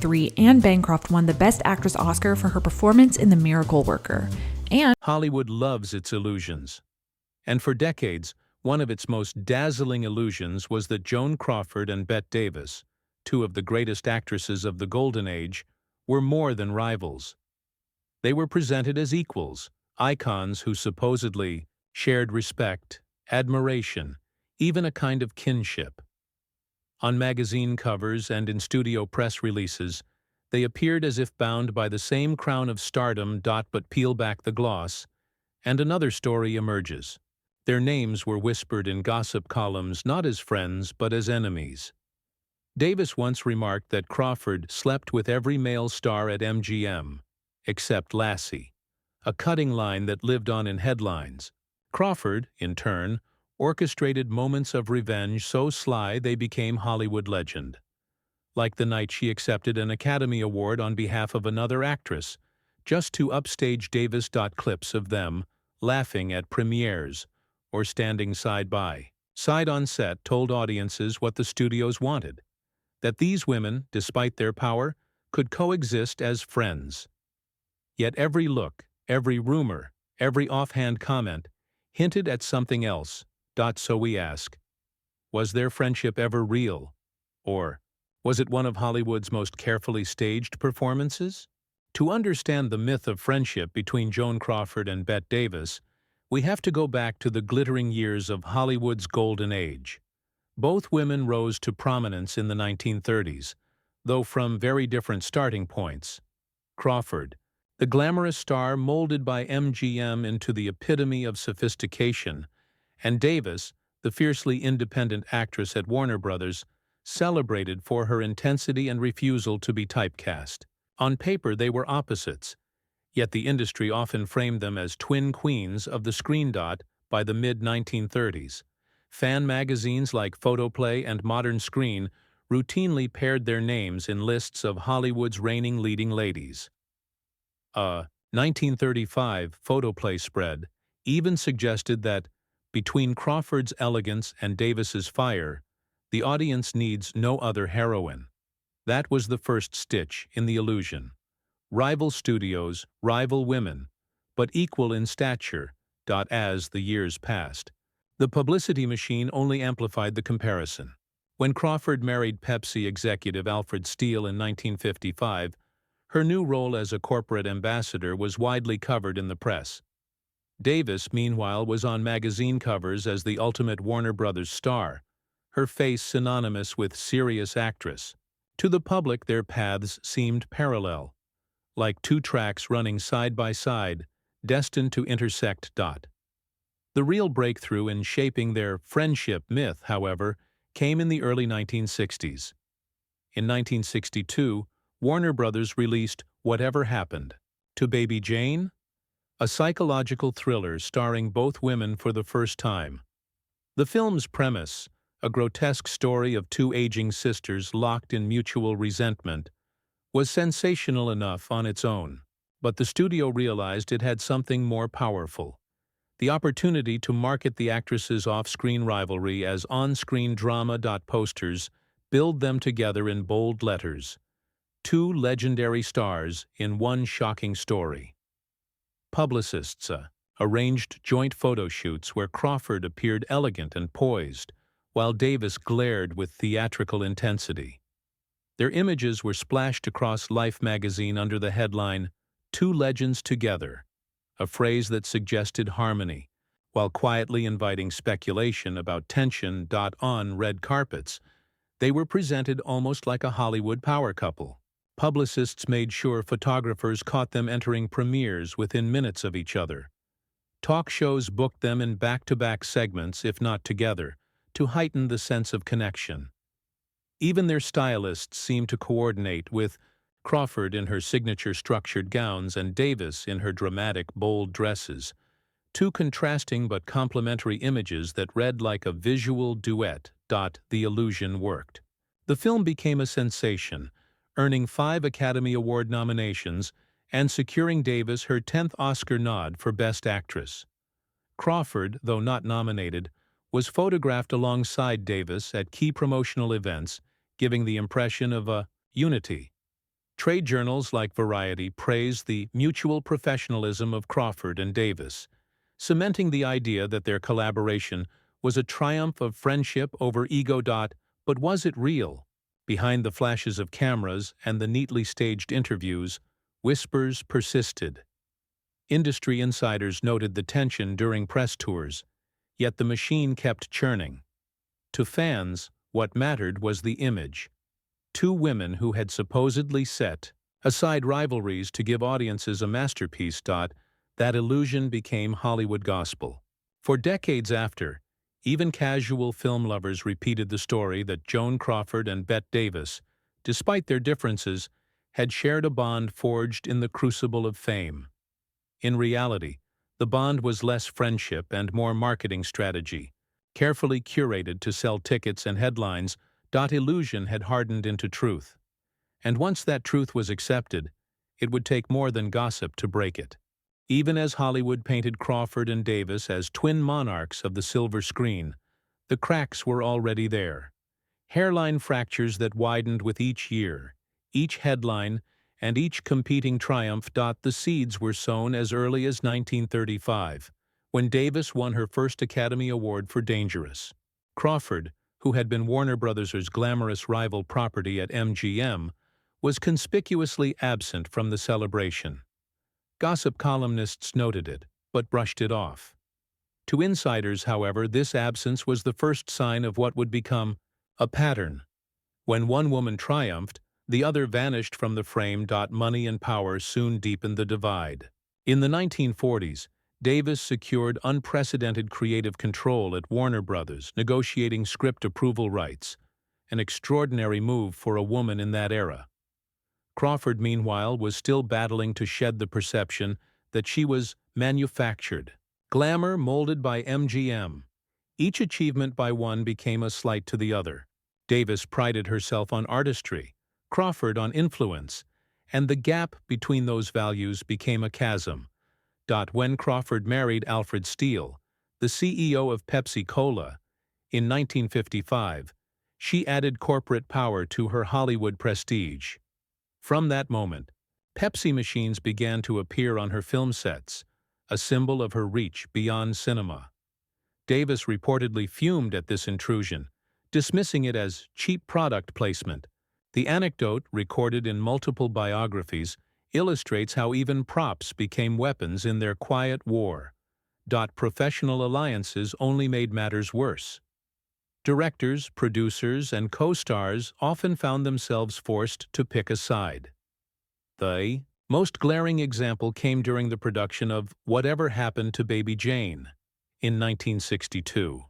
3, Anne Bancroft won the Best Actress Oscar for her performance in The Miracle Worker. And Hollywood loves its illusions. And for decades, one of its most dazzling illusions was that Joan Crawford and Bette Davis, two of the greatest actresses of the Golden Age, were more than rivals. They were presented as equals, icons who supposedly shared respect, admiration, even a kind of kinship. On magazine covers and in studio press releases, they appeared as if bound by the same crown of stardom. But peel back the gloss, and another story emerges. Their names were whispered in gossip columns not as friends but as enemies. Davis once remarked that Crawford slept with every male star at MGM, except Lassie, a cutting line that lived on in headlines. Crawford, in turn, orchestrated moments of revenge so sly they became Hollywood legend. Like the night she accepted an Academy Award on behalf of another actress, just to upstage Davis. Clips of them laughing at premieres or standing side by side on set told audiences what the studios wanted, that these women, despite their power, could coexist as friends. Yet every look, every rumor, every offhand comment hinted at something else. So we ask, was their friendship ever real? Or was it one of Hollywood's most carefully staged performances? To understand the myth of friendship between Joan Crawford and Bette Davis, we have to go back to the glittering years of Hollywood's golden age. Both women rose to prominence in the 1930s, though from very different starting points. Crawford, the glamorous star molded by MGM into the epitome of sophistication, and Davis, the fiercely independent actress at Warner Brothers, celebrated for her intensity and refusal to be typecast. On paper, they were opposites, yet the industry often framed them as twin queens of the screen. By the mid-1930s, fan magazines like Photoplay and Modern Screen routinely paired their names in lists of Hollywood's reigning leading ladies. A 1935 Photoplay spread even suggested that between Crawford's elegance and Davis's fire, the audience needs no other heroine. That was the first stitch in the illusion. Rival studios, rival women, but equal in stature. As the years passed, the publicity machine only amplified the comparison. When Crawford married Pepsi executive Alfred Steele in 1955, her new role as a corporate ambassador was widely covered in the press. Davis, meanwhile, was on magazine covers as the ultimate Warner Brothers star, her face synonymous with serious actress. To the public, their paths seemed parallel, like two tracks running side by side, destined to intersect. The real breakthrough in shaping their friendship myth, however, came in the early 1960s. In 1962, Warner Brothers released Whatever Happened to Baby Jane, a psychological thriller starring both women for the first time. The film's premise, a grotesque story of two aging sisters locked in mutual resentment, was sensational enough on its own, but the studio realized it had something more powerful: the opportunity to market the actresses' off-screen rivalry as on-screen drama. Posters billed them together in bold letters: two legendary stars in one shocking story. Publicists arranged joint photo shoots where Crawford appeared elegant and poised, while Davis glared with theatrical intensity. Their images were splashed across Life magazine under the headline, "Two Legends Together," a phrase that suggested harmony, while quietly inviting speculation about tension. On red carpets, they were presented almost like a Hollywood power couple. Publicists made sure photographers caught them entering premieres within minutes of each other. Talk shows booked them in back-to-back segments, if not together, to heighten the sense of connection. Even their stylists seemed to coordinate, with Crawford in her signature structured gowns and Davis in her dramatic, bold dresses, two contrasting but complementary images that read like a visual duet. The illusion worked. The film became a sensation, earning 5 Academy Award nominations and securing Davis her 10th Oscar nod for Best Actress. Crawford, though not nominated, was photographed alongside Davis at key promotional events, giving the impression of a unity. Trade journals like Variety praised the mutual professionalism of Crawford and Davis, cementing the idea that their collaboration was a triumph of friendship over ego. But was it real? Behind the flashes of cameras and the neatly staged interviews, whispers persisted. Industry insiders noted the tension during press tours, yet the machine kept churning. To fans, what mattered was the image. Two women who had supposedly set aside rivalries to give audiences a masterpiece. That illusion became Hollywood gospel. For decades after, even casual film lovers repeated the story that Joan Crawford and Bette Davis, despite their differences, had shared a bond forged in the crucible of fame. In reality, the bond was less friendship and more marketing strategy, carefully curated to sell tickets and headlines. Illusion had hardened into truth. And once that truth was accepted, it would take more than gossip to break it. Even as Hollywood painted Crawford and Davis as twin monarchs of the silver screen, the cracks were already there. Hairline fractures that widened with each year, each headline, and each competing triumph. The seeds were sown as early as 1935, when Davis won her first Academy Award for Dangerous. Crawford, who had been Warner Brothers' glamorous rival property at MGM, was conspicuously absent from the celebration. Gossip columnists noted it, but brushed it off. To insiders, however, this absence was the first sign of what would become a pattern. When one woman triumphed, the other vanished from the frame. Money and power soon deepened the divide. In the 1940s, Davis secured unprecedented creative control at Warner Brothers, negotiating script approval rights, an extraordinary move for a woman in that era. Crawford, meanwhile, was still battling to shed the perception that she was manufactured. Glamour molded by MGM. Each achievement by one became a slight to the other. Davis prided herself on artistry, Crawford on influence, and the gap between those values became a chasm. When Crawford married Alfred Steele, the CEO of Pepsi-Cola, in 1955, she added corporate power to her Hollywood prestige. From that moment, Pepsi machines began to appear on her film sets, a symbol of her reach beyond cinema. Davis reportedly fumed at this intrusion, dismissing it as cheap product placement. The anecdote, recorded in multiple biographies, illustrates how even props became weapons in their quiet war. Professional alliances only made matters worse. Directors, producers, and co-stars often found themselves forced to pick a side. The most glaring example came during the production of Whatever Happened to Baby Jane in 1962.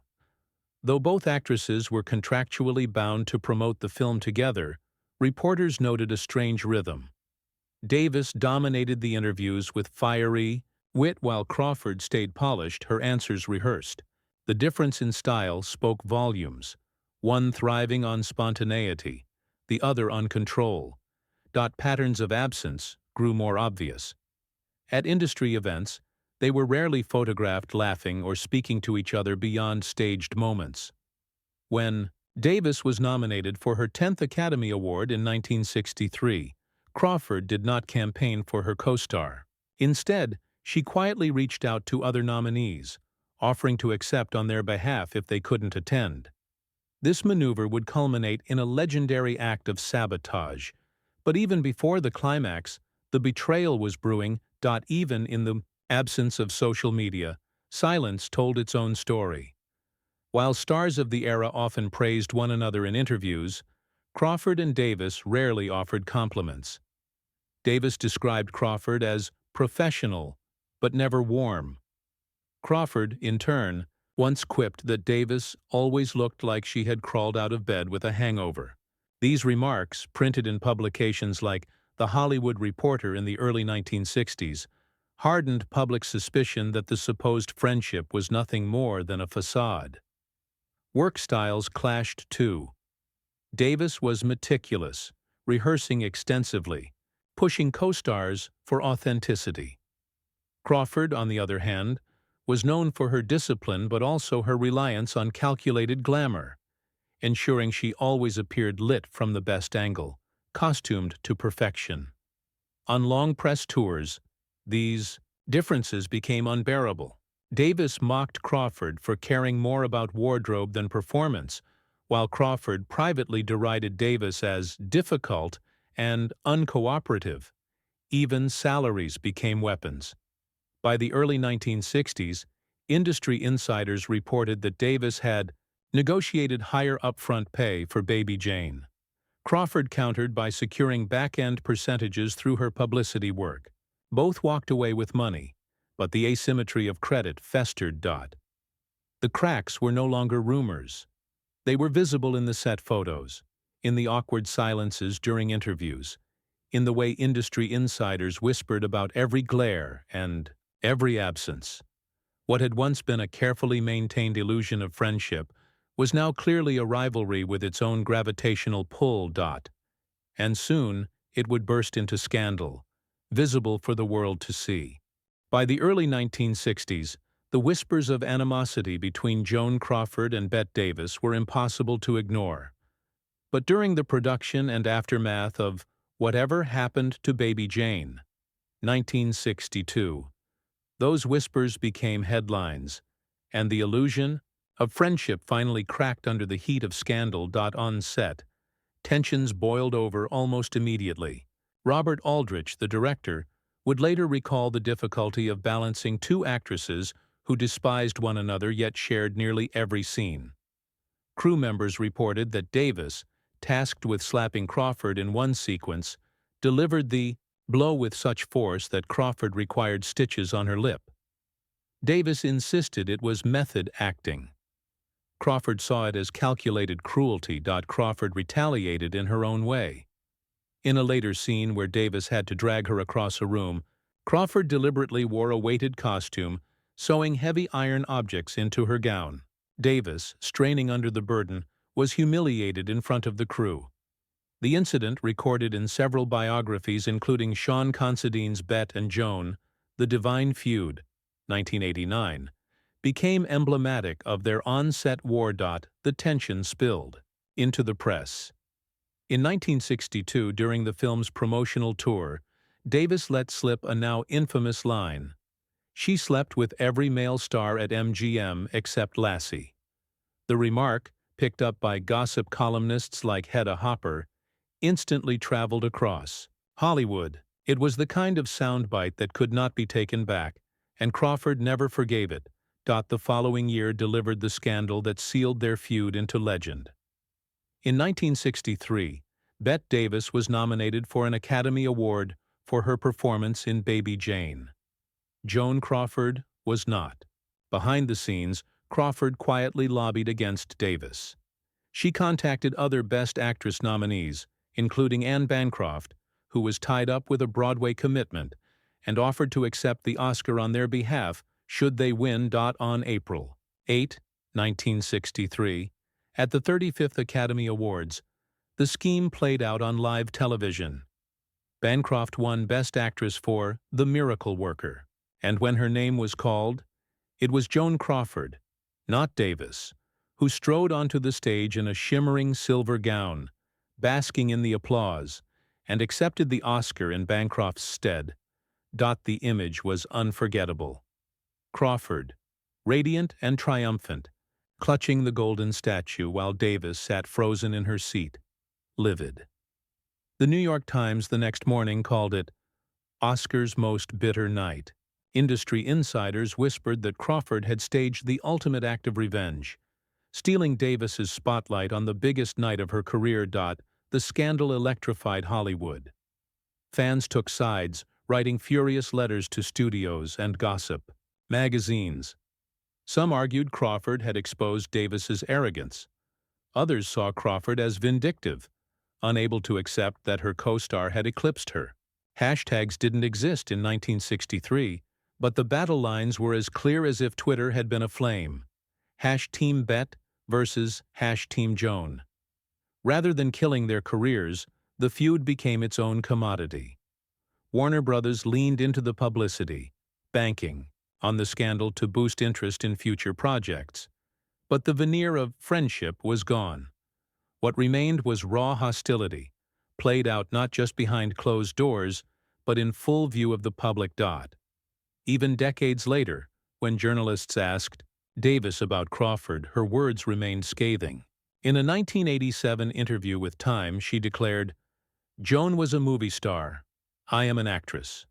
Though both actresses were contractually bound to promote the film together, reporters noted a strange rhythm. Davis dominated the interviews with fiery wit while Crawford stayed polished, her answers rehearsed. The difference in style spoke volumes, one thriving on spontaneity, the other on control. Patterns of absence grew more obvious. At industry events, they were rarely photographed laughing or speaking to each other beyond staged moments. When Davis was nominated for her 10th Academy Award in 1963, Crawford did not campaign for her co-star. Instead, she quietly reached out to other nominees, offering to accept on their behalf if they couldn't attend. This maneuver would culminate in a legendary act of sabotage. But even before the climax, the betrayal was brewing. Even in the absence of social media, silence told its own story. While stars of the era often praised one another in interviews, Crawford and Davis rarely offered compliments. Davis described Crawford as professional, but never warm. Crawford, in turn, once quipped that Davis always looked like she had crawled out of bed with a hangover. These remarks, printed in publications like The Hollywood Reporter in the early 1960s, hardened public suspicion that the supposed friendship was nothing more than a facade. Work styles clashed too. Davis was meticulous, rehearsing extensively, pushing co-stars for authenticity. Crawford, on the other hand, was known for her discipline but also her reliance on calculated glamour, ensuring she always appeared lit from the best angle. costumed to perfection. On long press tours, these differences became unbearable. Davis mocked Crawford for caring more about wardrobe than performance, while Crawford privately derided Davis as difficult and uncooperative. Even salaries became weapons. By the early 1960s, industry insiders reported that Davis had negotiated higher upfront pay for Baby Jane. Crawford countered by securing back-end percentages through her publicity work. Both walked away with money, but the asymmetry of credit festered. The cracks were no longer rumors. They were visible in the set photos, in the awkward silences during interviews, in the way industry insiders whispered about every glare and every absence. What had once been a carefully maintained illusion of friendship was now clearly a rivalry with its own gravitational pull. And soon it would burst into scandal, visible for the world to see. By the early 1960s, the whispers of animosity between Joan Crawford and Bette Davis were impossible to ignore. But during the production and aftermath of Whatever Happened to Baby Jane, 1962, those whispers became headlines, and the illusion of friendship finally cracked under the heat of scandal. On set, tensions boiled over almost immediately. Robert Aldrich, the director, would later recall the difficulty of balancing two actresses who despised one another yet shared nearly every scene. Crew members reported that Davis, tasked with slapping Crawford in one sequence, delivered the blow with such force that Crawford required stitches on her lip. Davis insisted it was method acting. Crawford saw it as calculated cruelty. Crawford retaliated in her own way. In a later scene where Davis had to drag her across a room, Crawford deliberately wore a weighted costume, sewing heavy iron objects into her gown. Davis, straining under the burden, was humiliated in front of the crew. The incident, recorded in several biographies including Sean Considine's Bette and Joan, The Divine Feud, 1989, became emblematic of their on-set war. The tension spilled into the press. In 1962, during the film's promotional tour, Davis let slip a now infamous line. She slept with every male star at MGM except Lassie. The remark, picked up by gossip columnists like Hedda Hopper, instantly traveled across Hollywood. It was the kind of soundbite that could not be taken back, and Crawford never forgave it. The following year delivered the scandal that sealed their feud into legend. In 1963, Bette Davis was nominated for an Academy Award for her performance in Baby Jane. Joan Crawford was not. Behind the scenes, Crawford quietly lobbied against Davis. She contacted other Best Actress nominees, including Anne Bancroft, who was tied up with a Broadway commitment, and offered to accept the Oscar on their behalf should they win. On April 8, 1963, at the 35th Academy Awards, the scheme played out on live television. Bancroft won Best Actress for The Miracle Worker, and when her name was called, it was Joan Crawford, not Davis, who strode onto the stage in a shimmering silver gown, basking in the applause, and accepted the Oscar in Bancroft's stead. The image was unforgettable. Crawford, radiant and triumphant, clutching the golden statue while Davis sat frozen in her seat, livid. The New York Times the next morning called it Oscar's most bitter night. Industry insiders whispered that Crawford had staged the ultimate act of revenge, stealing Davis's spotlight on the biggest night of her career. The scandal electrified Hollywood. Fans took sides, writing furious letters to studios and gossip magazines. Some argued Crawford had exposed Davis's arrogance. Others saw Crawford as vindictive, unable to accept that her co-star had eclipsed her. Hashtags didn't exist in 1963, but the battle lines were as clear as if Twitter had been aflame. #Team Bette versus #Team Joan. Rather than killing their careers, the feud became its own commodity. Warner Brothers leaned into the publicity, banking on the scandal to boost interest in future projects. But the veneer of friendship was gone. What remained was raw hostility, played out not just behind closed doors, but in full view of the public. Even decades later, when journalists asked Davis about Crawford, her words remained scathing. In a 1987 interview with Time, she declared, "Joan was a movie star. I am an actress."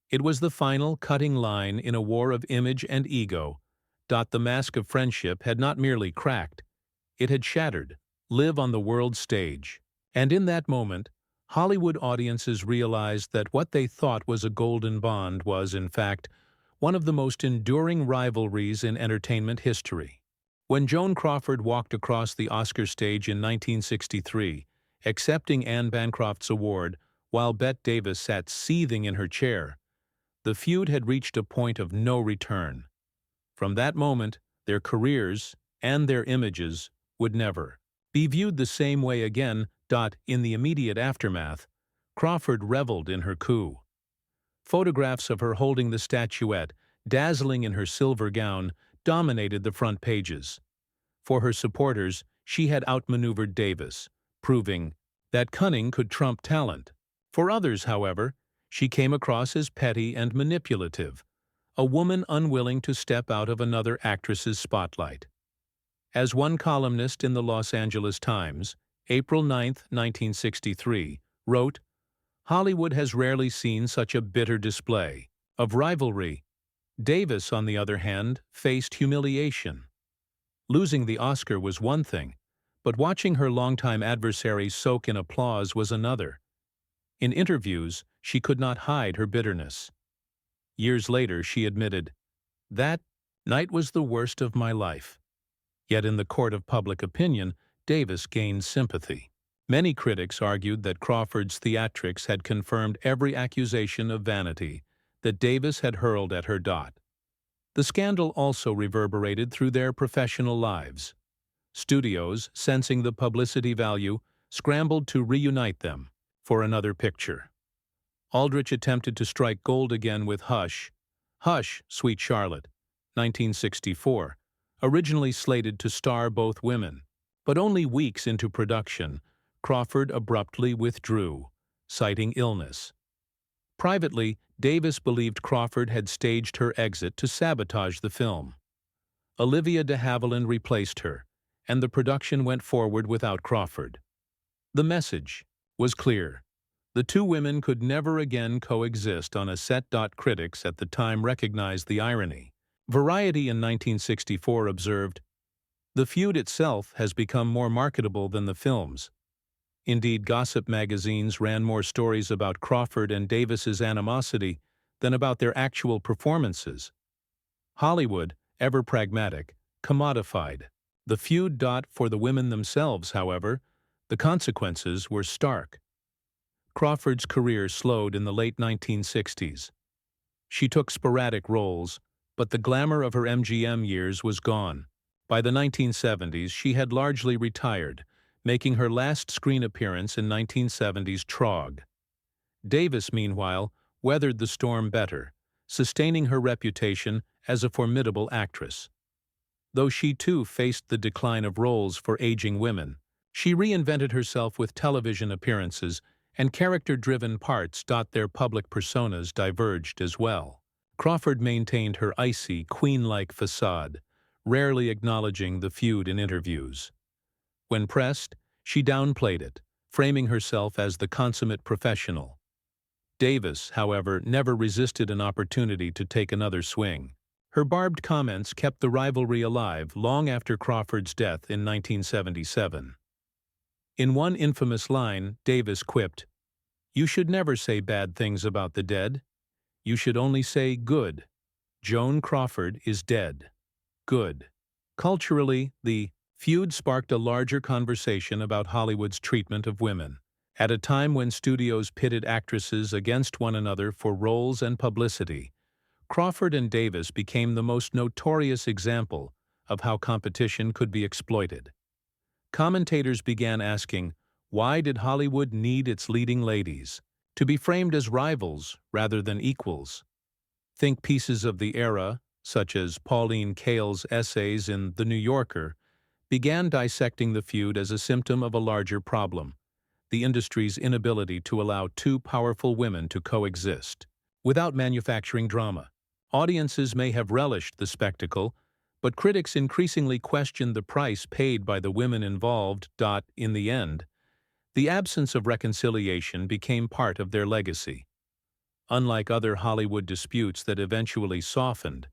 It was the final, cutting line in a war of image and ego. The mask of friendship had not merely cracked, it had shattered, live on the world stage. And in that moment, Hollywood audiences realized that what they thought was a golden bond was, in fact, one of the most enduring rivalries in entertainment history. When Joan Crawford walked across the Oscar stage in 1963, accepting Anne Bancroft's award while Bette Davis sat seething in her chair, the feud had reached a point of no return. From that moment, their careers and their images would never be viewed the same way again. In the immediate aftermath, Crawford reveled in her coup. Photographs of her holding the statuette, dazzling in her silver gown, dominated the front pages. For her supporters, she had outmaneuvered Davis, proving that cunning could trump talent. For others, however, she came across as petty and manipulative, a woman unwilling to step out of another actress's spotlight. As one columnist in the Los Angeles Times, April 9, 1963, wrote, "Hollywood has rarely seen such a bitter display of rivalry." Davis, on the other hand, faced humiliation. Losing the Oscar was one thing, but watching her longtime adversary soak in applause was another. In interviews, she could not hide her bitterness. Years later, she admitted, "That night was the worst of my life." Yet in the court of public opinion, Davis gained sympathy. Many critics argued that Crawford's theatrics had confirmed every accusation of vanity that Davis had hurled at her. The scandal also reverberated through their professional lives. Studios, sensing the publicity value, scrambled to reunite them for another picture. Aldrich attempted to strike gold again with Hush, Sweet Charlotte, 1964, originally slated to star both women. But only weeks into production, Crawford abruptly withdrew, citing illness. Privately, Davis believed Crawford had staged her exit to sabotage the film. Olivia de Havilland replaced her, and the production went forward without Crawford. The message was clear. The two women could never again coexist on a set. Critics at the time recognized the irony. Variety in 1964 observed, "The feud itself has become more marketable than the films." Indeed, gossip magazines ran more stories about Crawford and Davis's animosity than about their actual performances. Hollywood, ever pragmatic, commodified the feud. For the women themselves, however, the consequences were stark. Crawford's career slowed in the late 1960s. She took sporadic roles, but the glamour of her MGM years was gone. By the 1970s, she had largely retired, making her last screen appearance in 1970's Trog. Davis, meanwhile, weathered the storm better, sustaining her reputation as a formidable actress. Though she too faced the decline of roles for aging women, she reinvented herself with television appearances and character-driven parts. Their public personas diverged as well. Crawford maintained her icy, queen-like facade, rarely acknowledging the feud in interviews. When pressed, she downplayed it, framing herself as the consummate professional. Davis, however, never resisted an opportunity to take another swing. Her barbed comments kept the rivalry alive long after Crawford's death in 1977. In one infamous line, Davis quipped, "You should never say bad things about the dead. You should only say good. Joan Crawford is dead. Good." Culturally, the feud sparked a larger conversation about Hollywood's treatment of women. At a time when studios pitted actresses against one another for roles and publicity, Crawford and Davis became the most notorious example of how competition could be exploited. Commentators began asking, why did Hollywood need its leading ladies to be framed as rivals rather than equals? Think pieces of the era, such as Pauline Kael's essays in The New Yorker, began dissecting the feud as a symptom of a larger problem: the industry's inability to allow two powerful women to coexist without manufacturing drama. Audiences may have relished the spectacle, but critics increasingly questioned the price paid by the women involved. In the end, the absence of reconciliation became part of their legacy. Unlike other Hollywood disputes that eventually softened,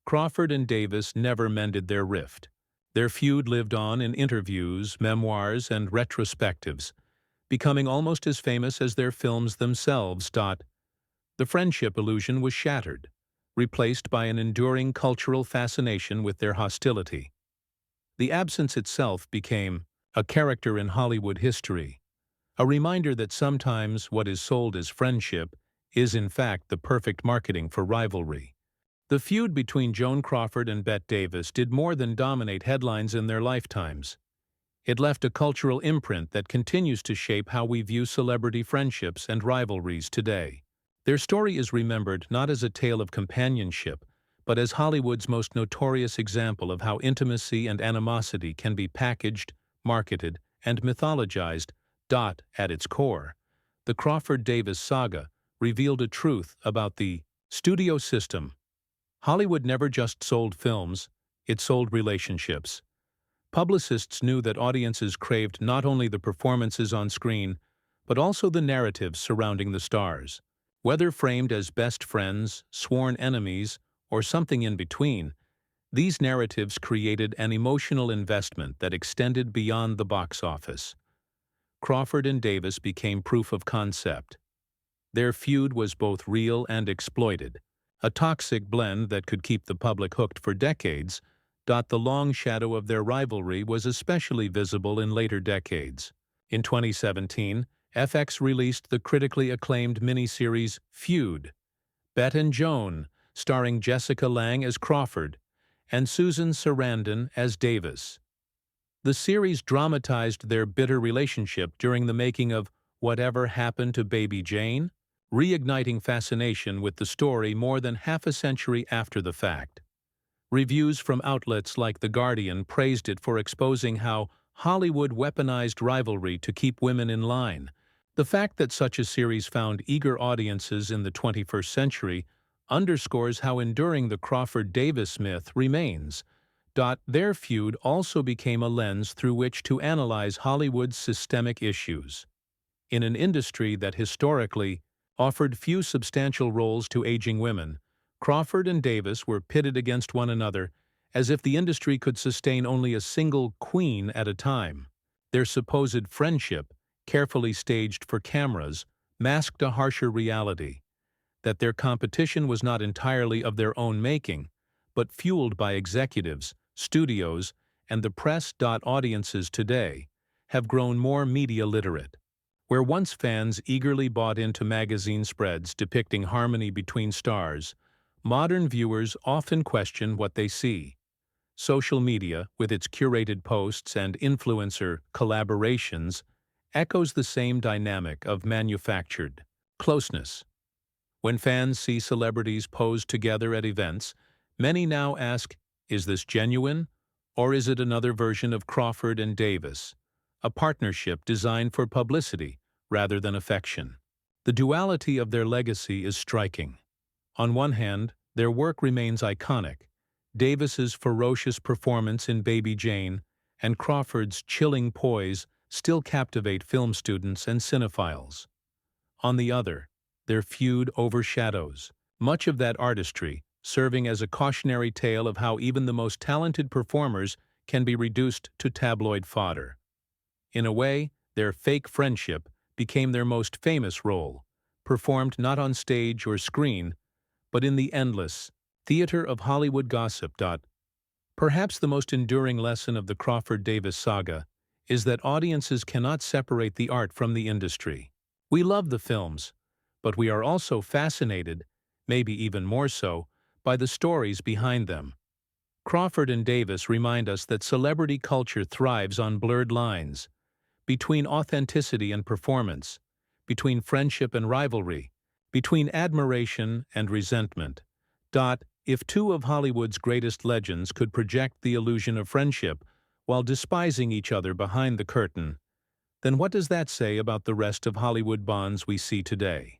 Crawford and Davis never mended their rift. Their feud lived on in interviews, memoirs, and retrospectives, becoming almost as famous as their films themselves. The friendship illusion was shattered, replaced by an enduring cultural fascination with their hostility. The absence itself became a character in Hollywood history, a reminder that sometimes what is sold as friendship is in fact the perfect marketing for rivalry. The feud between Joan Crawford and Bette Davis did more than dominate headlines in their lifetimes. It left a cultural imprint that continues to shape how we view celebrity friendships and rivalries today. Their story is remembered not as a tale of companionship, but as Hollywood's most notorious example of how intimacy and animosity can be packaged, marketed, and mythologized. At its core, the Crawford-Davis saga revealed a truth about the studio system. Hollywood never just sold films, it sold relationships. Publicists knew that audiences craved not only the performances on screen, but also the narratives surrounding the stars. Whether framed as best friends, sworn enemies, or something in between, these narratives created an emotional investment that extended beyond the box office. Crawford and Davis became proof of concept. Their feud was both real and exploited, a toxic blend that could keep the public hooked for decades. The long shadow of their rivalry was especially visible in later decades. In 2017, FX released the critically acclaimed miniseries Feud. Bette and Joan, starring Jessica Lange as Crawford and Susan Sarandon as Davis. The series dramatized their bitter relationship during the making of Whatever Happened to Baby Jane, reigniting fascination with the story more than half a century after the fact. Reviews from outlets like The Guardian praised it for exposing how Hollywood weaponized rivalry to keep women in line. The fact that such a series found eager audiences in the 21st century underscores how enduring the Crawford-Davis myth remains. Their feud also became a lens through which to analyze Hollywood's systemic issues. In an industry that historically offered few substantial roles to aging women, Crawford and Davis were pitted against one another as if the industry could sustain only a single queen at a time. Their supposed friendship, carefully staged for cameras, masked a harsher reality, that their competition was not entirely of their own making, but fueled by executives, studios, and the press. Audiences today have grown more media literate. Where once fans eagerly bought into magazine spreads depicting harmony between stars, modern viewers often question what they see. Social media, with its curated posts and influencer collaborations, echoes the same dynamic of manufactured closeness. When fans see celebrities posed together at events, many now ask, is this genuine, or is it another version of Crawford and Davis, a partnership designed for publicity rather than affection? The duality of their legacy is striking. On one hand, their work remains iconic, Davis's ferocious performance in Baby Jane and Crawford's chilling poise still captivate film students and cinephiles. On the other, their feud overshadows much of that artistry, serving as a cautionary tale of how even the most talented performers can be reduced to tabloid fodder. In a way, their fake friendship became their most famous role, performed not on stage or screen, but in the endless theater of Hollywood gossip. Perhaps the most enduring lesson of the Crawford-Davis saga is that audiences cannot separate the art from the industry. We love the films, but we are also fascinated, maybe even more so, by the stories behind them. Crawford and Davis remind us that celebrity culture thrives on blurred lines, between authenticity and performance, between friendship and rivalry, between admiration and resentment. If two of Hollywood's greatest legends could project the illusion of friendship while despising each other behind the curtain, Then what does that say about the rest of Hollywood bonds we see today?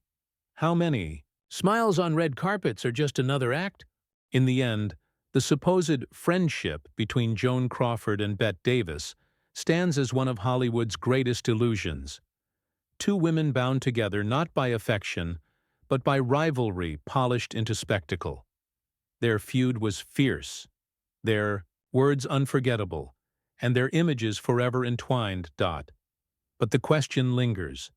How many smiles on red carpets are just another act? In the end, the supposed friendship between Joan Crawford and Bette Davis stands as one of Hollywood's greatest illusions. Two women bound together not by affection, but by rivalry polished into spectacle. Their feud was fierce, their words unforgettable, and their images forever entwined. But the question lingers.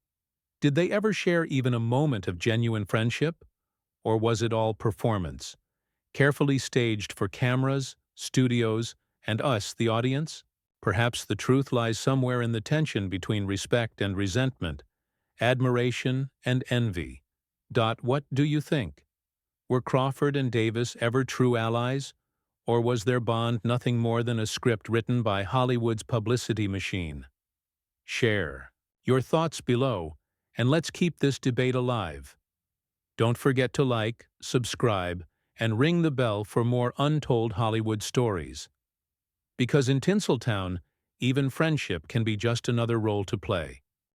Did they ever share even a moment of genuine friendship? Or was it all performance, carefully staged for cameras, studios, and us, the audience? Perhaps the truth lies somewhere in the tension between respect and resentment, admiration and envy. What do you think? Were Crawford and Davis ever true allies? Or was their bond nothing more than a script written by Hollywood's publicity machine? Share your thoughts below, and let's keep this debate alive. Don't forget to like, subscribe, and ring the bell for more untold Hollywood stories. Because in Tinseltown, even friendship can be just another role to play.